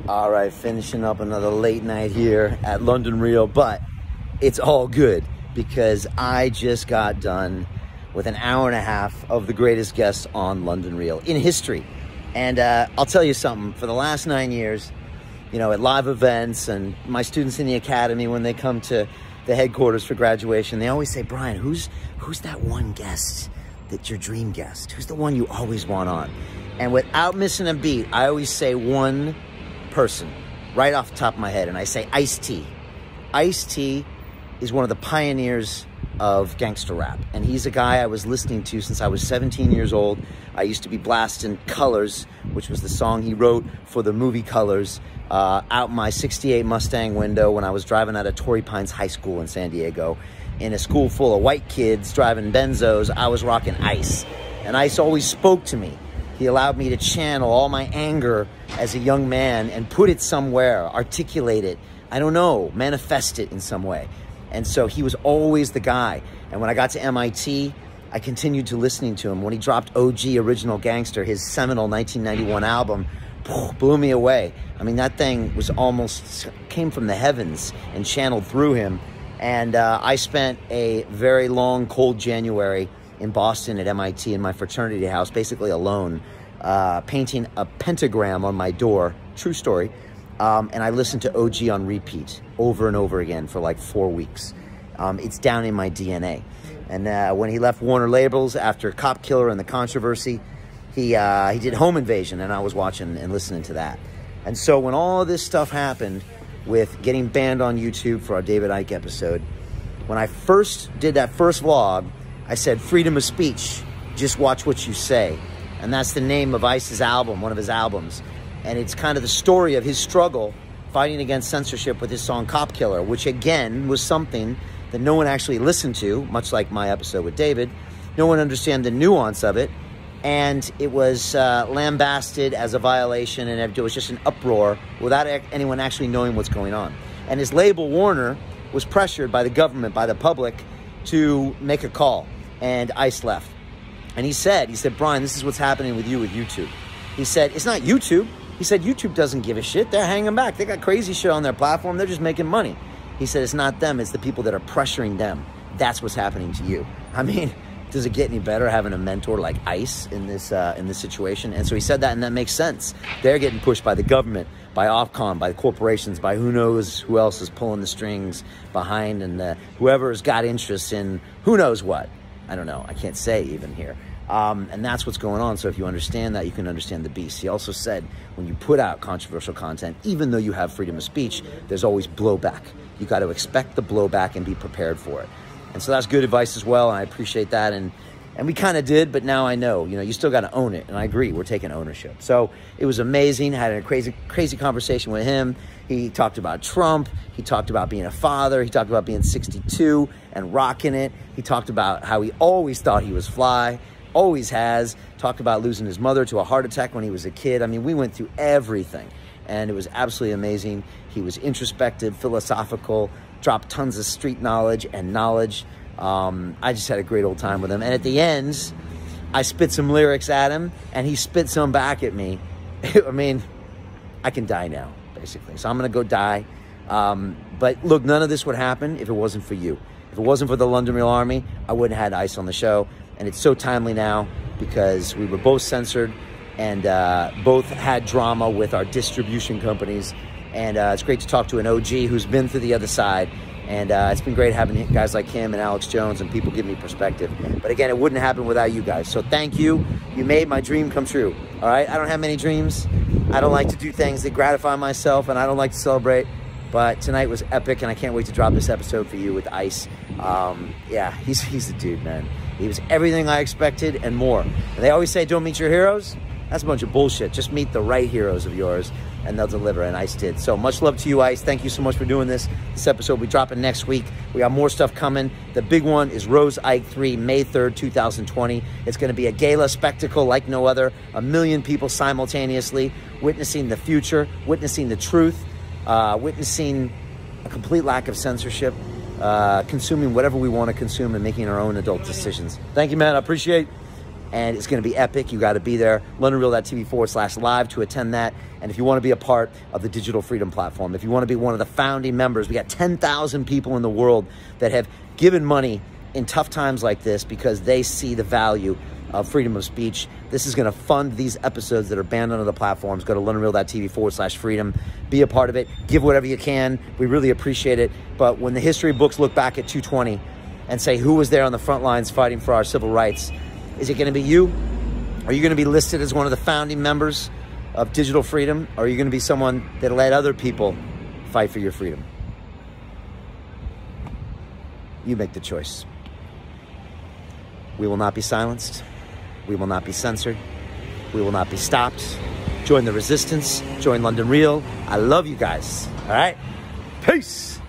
All right, finishing up another late night here at London Real, but it's all good because I just got done with an hour and a half of the greatest guests on London Real in history. And I'll tell you something, for the last 9 years, you know, at live events and my students in the academy, when they come to the headquarters for graduation, they always say, Brian, who's that one guest that's your dream guest? Who's the one you always want on? And without missing a beat, I always say one person right off the top of my head, and I say Ice-T. Ice-T is one of the pioneers of gangster rap, and he's a guy I was listening to since I was 17 years old. I used to be blasting Colors, which was the song he wrote for the movie Colors, out my 68 Mustang window when I was driving out of Torrey Pines High School in San Diego. In a school full of white kids driving Benzos, I was rocking Ice, and Ice always spoke to me. He allowed me to channel all my anger as a young man and put it somewhere, articulate it, I don't know, manifest it in some way. And so he was always the guy. And when I got to MIT, I continued to listening to him. When he dropped OG Original Gangster, his seminal 1991 album, blew me away. I mean, that thing was almost, came from the heavens and channeled through him. And I spent a very long, cold January in Boston at MIT in my fraternity house, basically alone, painting a pentagram on my door, true story, and I listened to OG on repeat over and over again for like 4 weeks. It's down in my DNA. And when he left Warner Labels after Cop Killer and the controversy, he did Home Invasion, and I was watching and listening to that. And so when all this stuff happened with getting banned on YouTube for our David Icke episode, when I first did that first vlog, I said, freedom of speech, just watch what you say. And that's the name of Ice's album, one of his albums. And it's kind of the story of his struggle fighting against censorship with his song Cop Killer, which again was something that no one actually listened to, much like my episode with David. No one understood the nuance of it. And it was lambasted as a violation, and it was just an uproar without anyone actually knowing what's going on. And his label, Warner, was pressured by the government, by the public, to make a call. And Ice left. And he said, Brian, this is what's happening with you with YouTube. He said, it's not YouTube. He said, YouTube doesn't give a shit. They're hanging back. They got crazy shit on their platform. They're just making money. He said, it's not them. It's the people that are pressuring them. That's what's happening to you. I mean, does it get any better having a mentor like Ice in this situation? And so he said that, and that makes sense. They're getting pushed by the government, by Ofcom, by the corporations, by who knows who else is pulling the strings behind, and whoever's got interests in who knows what. I don't know. I can't say even here. And that's what's going on. So if you understand that, you can understand the beast. He also said, when you put out controversial content, even though you have freedom of speech, there's always blowback. You got to expect the blowback and be prepared for it. And so that's good advice as well, and I appreciate that. And we kind of did, but now I know, you know, you still got to own it. And I agree, we're taking ownership. So it was amazing. Had a crazy conversation with him. He talked about Trump. He talked about being a father. He talked about being 62 and rocking it. He talked about how he always thought he was fly, always has. Talked about losing his mother to a heart attack when he was a kid. I mean, we went through everything, and it was absolutely amazing. He was introspective, philosophical, dropped tons of street knowledge and knowledge. I just had a great old time with him. And at the end, I spit some lyrics at him, and he spit some back at me. I mean, I can die now, basically. So I'm going to go die. But look, none of this would happen if it wasn't for you. If it wasn't for the London Real Army, I wouldn't have had Ice on the show. And it's so timely now because we were both censored and both had drama with our distribution companies. And it's great to talk to an OG who's been through the other side. And it's been great having guys like him and Alex Jones and people give me perspective. But again, it wouldn't happen without you guys. So thank you. You made my dream come true. All right? I don't have many dreams. I don't like to do things that gratify myself, and I don't like to celebrate. But tonight was epic, and I can't wait to drop this episode for you with Ice. Yeah, he's the dude, man. He was everything I expected and more. And they always say, don't meet your heroes. That's a bunch of bullshit. Just meet the right heroes of yours, and they'll deliver, and Ice did. So much love to you, Ice. Thank you so much for doing this. This episode will be dropping next week. We got more stuff coming. The big one is Rose Ike 3, May 3rd, 2020. It's going to be a gala spectacle like no other. 1 million people simultaneously witnessing the future, witnessing the truth, witnessing a complete lack of censorship, consuming whatever we want to consume and making our own adult decisions. Thank you, man. I appreciate and it's going to be epic. You got to be there. LondonReal.tv/live to attend that. And if you want to be a part of the Digital Freedom Platform, if you want to be one of the founding members, we got 10,000 people in the world that have given money in tough times like this because they see the value of freedom of speech. This is going to fund these episodes that are banned on other platforms. Go to LondonReal.tv/freedom. Be a part of it. Give whatever you can. We really appreciate it. But when the history books look back at 220 and say who was there on the front lines fighting for our civil rights, is it going to be you? Are you going to be listed as one of the founding members of Digital Freedom? Or are you going to be someone that let other people fight for your freedom? You make the choice. We will not be silenced. We will not be censored. We will not be stopped. Join the resistance. Join London Real. I love you guys. All right? Peace.